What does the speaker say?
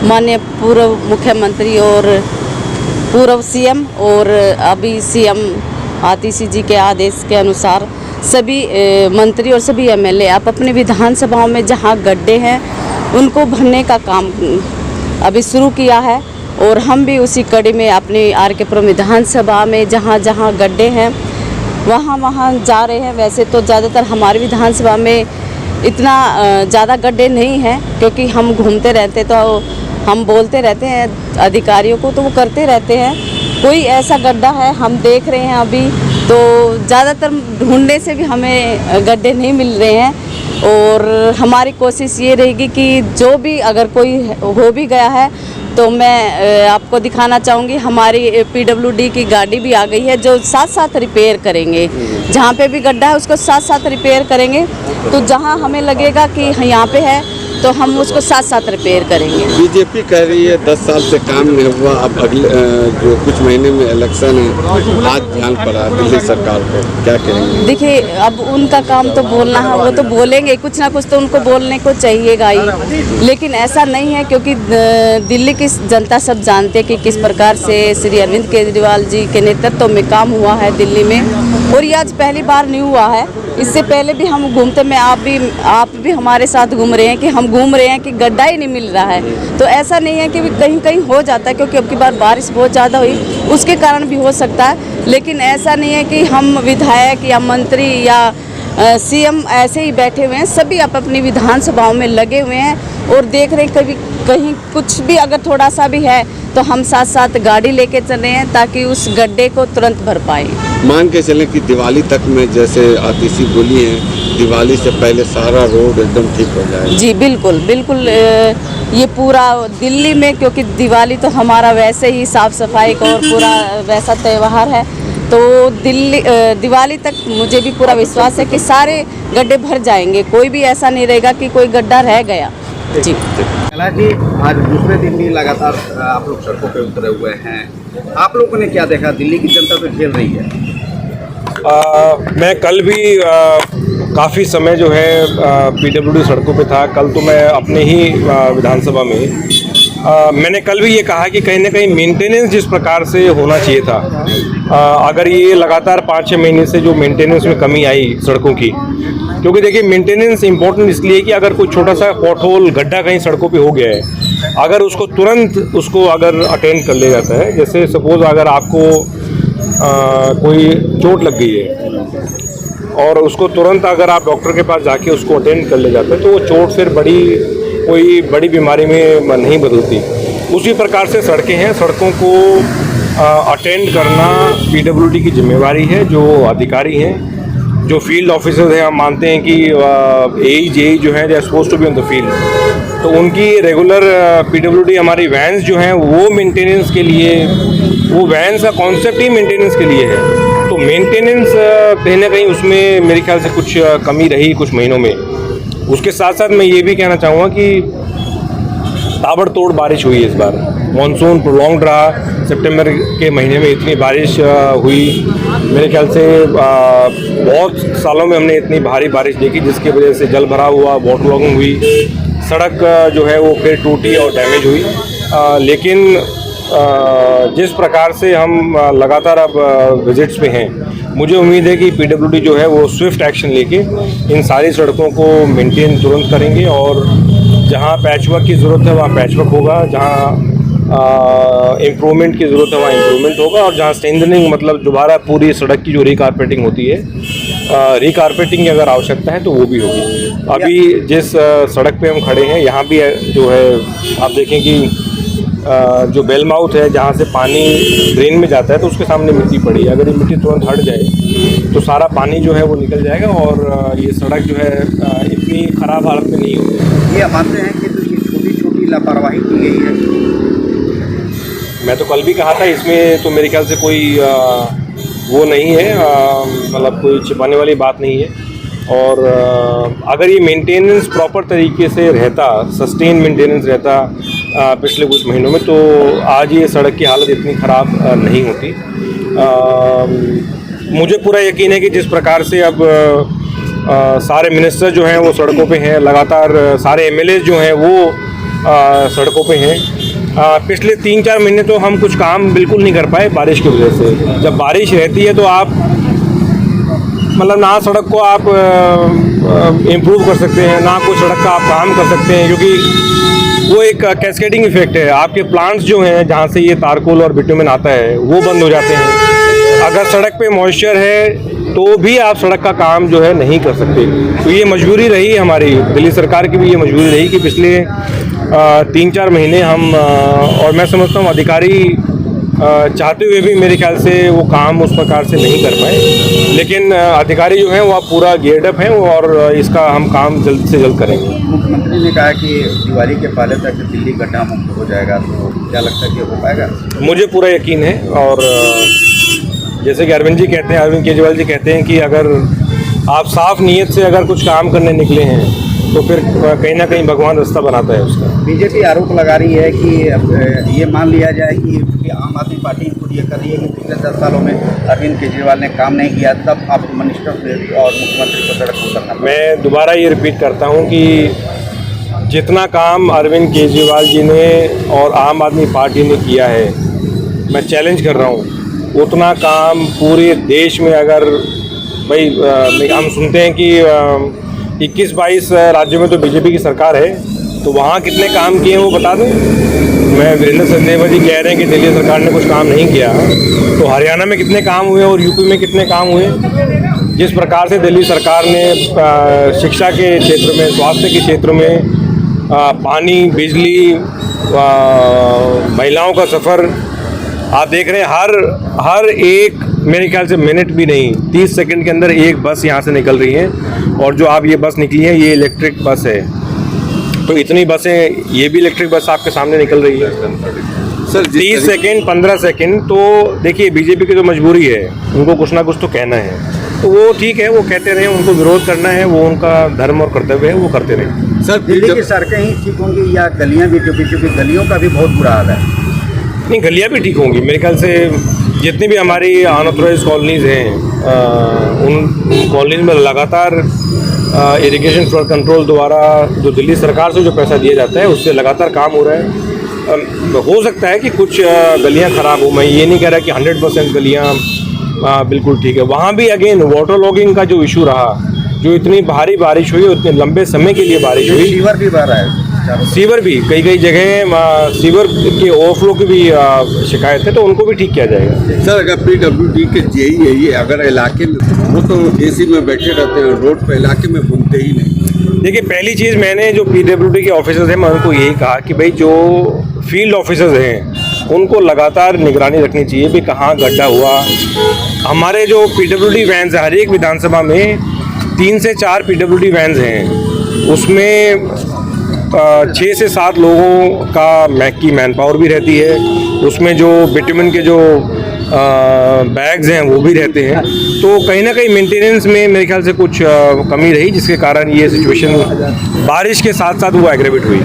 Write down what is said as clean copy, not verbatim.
माननीय पूर्व मुख्यमंत्री और पूर्व सीएम और अभी सीएम आतिशी जी के आदेश के अनुसार सभी मंत्री और सभी एमएलए आप अपने विधानसभाओं में जहां गड्ढे हैं उनको भरने का काम अभी शुरू किया है। और हम भी उसी कड़ी में अपनी आर.के. पुरम विधानसभा में जहां जहां गड्ढे हैं वहां जा रहे हैं। वैसे तो ज़्यादातर हमारी विधानसभा में इतना ज़्यादा गड्ढे नहीं हैं, क्योंकि हम घूमते रहते तो हम बोलते रहते हैं अधिकारियों को, तो वो करते रहते हैं। कोई ऐसा गड्ढा है हम देख रहे हैं अभी, तो ज़्यादातर ढूंढने से भी हमें गड्ढे नहीं मिल रहे हैं। और हमारी कोशिश ये रहेगी कि जो भी अगर कोई हो भी गया है तो मैं आपको दिखाना चाहूँगी, हमारी पीडब्ल्यूडी की गाड़ी भी आ गई है जो साथ साथ रिपेयर करेंगे। जहाँ पे भी गड्ढा है उसको साथ साथ रिपेयर करेंगे। तो जहाँ हमें लगेगा कि यहाँ पे है तो हम उसको साथ साथ रिपेयर करेंगे। बीजेपी कह रही है 10 साल से काम नहीं हुआ, अब अगले जो कुछ महीने में इलेक्शन है, आज ध्यान पड़ा दिल्ली सरकार को, क्या कहेंगे? देखिए, अब उनका काम तो बोलना है, वो तो बोलेंगे, कुछ ना कुछ तो उनको बोलने को चाहिएगा ही। लेकिन ऐसा नहीं है, क्योंकि दिल्ली की जनता सब जानते हैं कि किस प्रकार से श्री अरविंद केजरीवाल जी के नेतृत्व में काम हुआ है दिल्ली में। और ये आज पहली बार नहीं हुआ है, इससे पहले भी हम घूमते में आप भी हमारे साथ घूम रहे हैं कि हम घूम रहे हैं कि गड्ढा ही नहीं मिल रहा है। तो ऐसा नहीं है कि कहीं कहीं हो जाता है, क्योंकि अब की बार बारिश बहुत ज़्यादा हुई उसके कारण भी हो सकता है। लेकिन ऐसा नहीं है कि हम विधायक या मंत्री या सीएम ऐसे ही बैठे हुए हैं। सभी आप अपनी विधानसभाओं में लगे हुए हैं और देख रहे हैं कभी कहीं कुछ भी अगर थोड़ा सा भी है तो हम साथ साथ गाड़ी लेके चल रहे हैं ताकि उस गड्ढे को तुरंत भर पाए। मान के चलें कि दिवाली तक में, जैसे आतिशी बोली है, दिवाली से पहले सारा रोड एकदम ठीक हो जाए। जी बिल्कुल बिल्कुल, ये पूरा दिल्ली में, क्योंकि दिवाली तो हमारा वैसे ही साफ़ सफाई का और पूरा वैसा त्यौहार है, तो दिवाली तक मुझे भी पूरा विश्वास है कि सारे गड्ढे भर जाएंगे। कोई भी ऐसा नहीं रहेगा कि कोई गड्ढा रह गया। जी हालांकि आज दूसरे दिन भी लगातार आप लोग सड़कों पे उतरे हुए हैं, आप लोगों ने क्या देखा? दिल्ली की जनता तो झेल रही है। मैं कल भी काफ़ी समय जो है पीडब्ल्यूडी सड़कों पे था। कल तो मैं अपने ही विधानसभा में मैंने कल भी ये कहा कि कहीं ना कहीं मेंटेनेंस जिस प्रकार से होना चाहिए था, अगर ये लगातार 5-6 महीने से जो मेंटेनेंस में कमी आई सड़कों की, क्योंकि देखिए मेंटेनेंस इंपॉर्टेंट इसलिए कि अगर कोई छोटा सा पॉटहोल गड्ढा कहीं सड़कों पे हो गया है, अगर उसको तुरंत अगर अटेंड कर लिया जाता है, जैसे सपोज अगर आपको कोई चोट लग गई है और उसको तुरंत अगर आप डॉक्टर के पास जाके उसको अटेंड कर ले जाते हैं तो वो चोट फिर कोई बड़ी बीमारी में नहीं बदलती। उसी प्रकार से सड़कें हैं, सड़कों को अटेंड करना पीडब्ल्यूडी की जिम्मेवारी है। जो अधिकारी हैं, जो फील्ड ऑफिसर्स हैं, हम मानते हैं कि एई जो हैं they are supposed to be on the field, तो उनकी रेगुलर पीडब्ल्यूडी हमारी वैन्स जो हैं वो मेंटेनेंस के लिए, वो वैन्स का कॉन्सेप्ट ही मेंटेनेंस के लिए है। तो मेंटेनेंस कहीं ना कहीं उसमें मेरे ख्याल से कुछ कमी रही कुछ महीनों में। उसके साथ साथ मैं ये भी कहना चाहूँगा कि ताबड़तोड़ बारिश हुई इस बार, मानसून प्रोलॉन्ग्ड रहा। सितंबर के महीने में इतनी बारिश हुई, मेरे ख्याल से बहुत सालों में हमने इतनी भारी बारिश देखी, जिसकी वजह से जल भरा हुआ, वाटर लॉगिंग हुई, सड़क जो है वो फिर टूटी और डैमेज हुई। लेकिन जिस प्रकार से हम लगातार अब विजिट्स पे हैं, मुझे उम्मीद है कि पीडब्ल्यूडी जो है वो स्विफ्ट एक्शन लेके इन सारी सड़कों को मेंटेन तुरंत करेंगे और जहां पैचवर्क की ज़रूरत है वहाँ पैचवर्क होगा, जहां इम्प्रूवमेंट की ज़रूरत है वहाँ इम्प्रूवमेंट होगा, और जहाँ स्ट्रेंथनिंग मतलब दोबारा पूरी सड़क की जो रिकारपेटिंग होती है, रिकारपेटिंग की अगर आवश्यकता है तो वो भी होगी। अभी जिस सड़क पे हम खड़े हैं यहाँ भी जो है आप देखें कि जो बेल माउथ है जहाँ से पानी ड्रेन में जाता है तो उसके सामने मिट्टी पड़ी है। अगर ये मिट्टी तुरंत हट जाए तो सारा पानी जो है वो निकल जाएगा और ये सड़क जो है इतनी ख़राब हालत में नहीं होगी। ये मानते हैं कि तो ये छोटी छोटी लापरवाही की गई है। मैं तो कल भी कहा था, इसमें तो मेरे ख्याल से कोई वो नहीं है, मतलब कोई छिपाने वाली बात नहीं है। और अगर ये मेंटेनेंस प्रॉपर तरीके से रहता, सस्टेन मेंटेनेंस रहता पिछले कुछ महीनों में, तो आज ये सड़क की हालत इतनी ख़राब नहीं होती। मुझे पूरा यकीन है कि जिस प्रकार से अब सारे मिनिस्टर जो हैं वो सड़कों पे हैं, लगातार सारे एमएलए जो हैं वो सड़कों पे हैं। पिछले 3-4 महीने तो हम कुछ काम बिल्कुल नहीं कर पाए बारिश की वजह से। जब बारिश रहती है तो आप मतलब ना सड़क को आप इम्प्रूव कर सकते हैं, ना कोई सड़क का आप काम कर सकते हैं, क्योंकि वो एक कैस्केडिंग इफेक्ट है। आपके प्लांट्स जो हैं जहाँ से ये तारकोल और बिटुमेन आता है वो बंद हो जाते हैं। अगर सड़क पे मॉइस्चर है तो भी आप सड़क का काम जो है नहीं कर सकते। तो ये मजबूरी रही हमारी, दिल्ली सरकार की भी ये मजबूरी रही कि पिछले 3-4 महीने हम और मैं समझता हूँ अधिकारी चाहते हुए भी मेरे ख्याल से वो काम उस प्रकार से नहीं कर पाए। लेकिन अधिकारी जो हैं वो अब पूरा गियर्ड अप हैं और इसका हम काम जल्द से जल्द करेंगे। मुख्यमंत्री ने कहा कि दिवाली के पहले तक दिल्ली गड्ढा मुक्त हो जाएगा, तो क्या लगता है कि हो पाएगा? मुझे पूरा यकीन है। और जैसे कि अरविंद जी कहते हैं, अरविंद केजरीवाल जी कहते हैं कि अगर आप साफ नीयत से अगर कुछ काम करने निकले हैं तो फिर कहीं ना कहीं भगवान रास्ता बनाता है उसका। बीजेपी आरोप लगा रही है कि ये मान लिया जाए कि आम आदमी पार्टी इनको ये कर रही है कि पिछले 10 सालों में अरविंद केजरीवाल ने काम नहीं किया, तब आप मिनिस्टर और मुख्यमंत्री को सड़क पर उतरना। मैं दोबारा ये रिपीट करता हूँ कि जितना काम अरविंद केजरीवाल जी ने और आम आदमी पार्टी ने किया है, मैं चैलेंज कर रहा हूँ, उतना काम पूरे देश में अगर भाई हम सुनते हैं कि 21-22 राज्यों में तो बीजेपी की सरकार है, तो वहाँ कितने काम किए हैं वो बता दूं। मैं वीरेंद्र सचदेवा जी कह रहे हैं कि दिल्ली सरकार ने कुछ काम नहीं किया, तो हरियाणा में कितने काम हुए और यूपी में कितने काम हुए। जिस प्रकार से दिल्ली सरकार ने शिक्षा के क्षेत्र में, स्वास्थ्य के क्षेत्र में, पानी, बिजली, महिलाओं का सफ़र, आप देख रहे हैं हर एक मेरे ख्याल से मिनट भी नहीं 30 सेकंड के अंदर एक बस यहाँ से निकल रही है। और जो आप ये बस निकली है ये इलेक्ट्रिक बस है, तो इतनी बसें, ये भी इलेक्ट्रिक बस आपके सामने निकल रही है सर। 30 second 15 second. तो देखिए बीजेपी की तो मजबूरी है, उनको कुछ ना कुछ तो कहना है, तो वो ठीक है, वो कहते रहे, उनको विरोध करना है, वो उनका धर्म और कर्तव्य है, वो करते रहे। सर दिल्ली की सड़कें ही ठीक होंगी या गलियाँ भी? क्योंकि गलियों का भी बहुत बुरा हाल है। नहीं, गलियाँ भी ठीक होंगी मेरे ख्याल से। जितनी भी हमारी अनऑथराइज कॉलोनीज़ हैं उन कॉलोनीज़ में लगातार इरिगेशन फ्लड कंट्रोल द्वारा जो दिल्ली सरकार से जो पैसा दिया जाता है उससे लगातार काम हो रहा है। हो सकता है कि कुछ गलियां ख़राब हो, मैं ये नहीं कह रहा कि 100% गलियां बिल्कुल ठीक है। वहाँ भी अगेन वाटर लॉगिंग का जो इशू रहा, जो इतनी भारी बारिश हुई, उतने लंबे समय के लिए बारिश हुई, सीवर भी बह रहा है, सीवर भी कई जगह सीवर के ओवरफ्लो की भी शिकायत है, तो उनको भी ठीक किया जाएगा। सर अगर PWD के जेई है ये, अगर इलाके में वो तो एसी में बैठे रहते हैं, रोड पे इलाके में घूमते ही नहीं। देखिए पहली चीज़ मैंने जो PWD के ऑफिसर्स हैं मैं उनको यही कहा कि भाई जो फील्ड ऑफिसर्स हैं उनको लगातार निगरानी रखनी चाहिए कि कहाँ गड्ढा हुआ। हमारे जो PWD वैन्स है, हर एक विधानसभा में 3 से 4 PWD वैन्स हैं, उसमें 6 से 7 लोगों की मैन पावर भी रहती है, उसमें जो बिटुमेन के जो बैग्स हैं वो भी रहते हैं। तो कहीं ना कहीं मेंटेनेंस में मेरे ख्याल से कुछ कमी रही, जिसके कारण ये सिचुएशन बारिश के साथ साथ वो एग्रेवेट हुई।